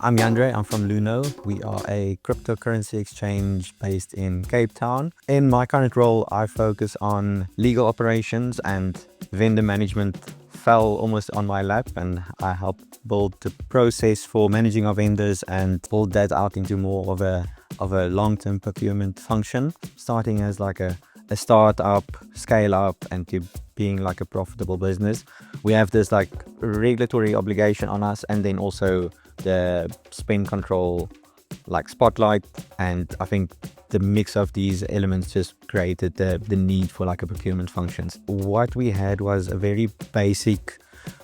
I'm Jandré, I'm from Luno. We are a cryptocurrency exchange based in Cape Town. In my current role, I focus on legal operations, and vendor management fell almost on my lap, and I help build the process for managing our vendors and build that out into more of a long-term procurement function, starting as like a startup, scale up, and to being like a profitable business. We have this like regulatory obligation on us, and then also the spend control like spotlight, and I think the mix of these elements just created the need for like a procurement functions. What we had was a very basic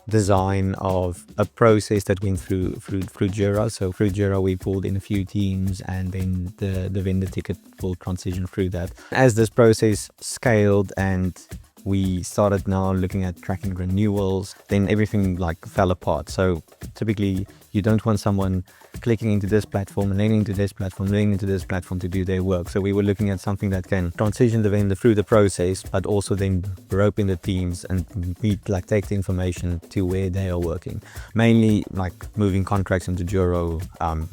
design of a process that went through Jira. So through Jira we pulled in a few teams, and then the vendor ticket will transition through that. As this process scaled and we started now looking at tracking renewals, then everything like fell apart. So typically you don't want someone clicking into this platform and then into this platform, then into this platform to do their work. So we were looking at something that can transition the vendor through the process, but also then rope in the teams and take the information to where they are working. Mainly like moving contracts into Jiro,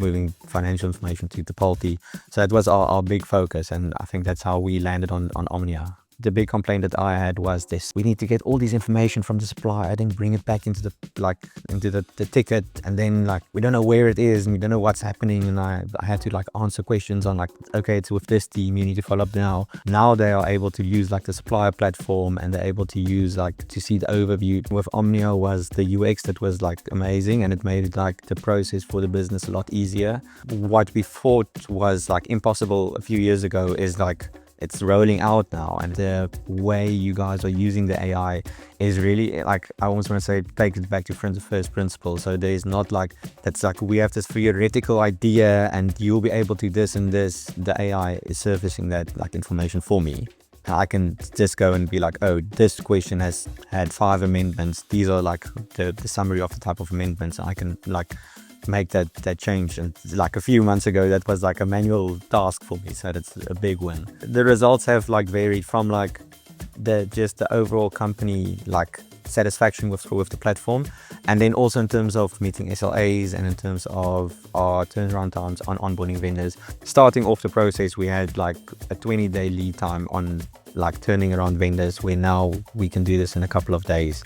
moving financial information to the Palti. So that was our big focus, and I think that's how we landed on Omnea. The big complaint that I had was this: we need to get all this information from the supplier, then bring it back into the ticket, and then like we don't know where it is and we don't know what's happening. And I had to like answer questions on like, okay, it's with this team, you need to follow up now. Now they are able to use like the supplier platform, and they're able to use like to see the overview. With Omnea was the UX that was like amazing, and it made it like the process for the business a lot easier. What we thought was like impossible a few years ago is like it's rolling out now, and the way you guys are using the AI is really like, I almost want to say, take it back to first principles. So there's not like, that's like we have this theoretical idea and you'll be able to this and this. The AI is surfacing that like information for me. I can just go and be like, oh, this question has had 5 amendments. These are like the summary of the type of amendments. I can like make that change. And like a few months ago that was like a manual task for me, so that's a big win. The results have like varied from like the overall company like satisfaction with the platform, and then also in terms of meeting SLAs and in terms of our turnaround times on onboarding vendors. Starting off the process, we had like a 20-day lead time on like turning around vendors, where now we can do this in a couple of days.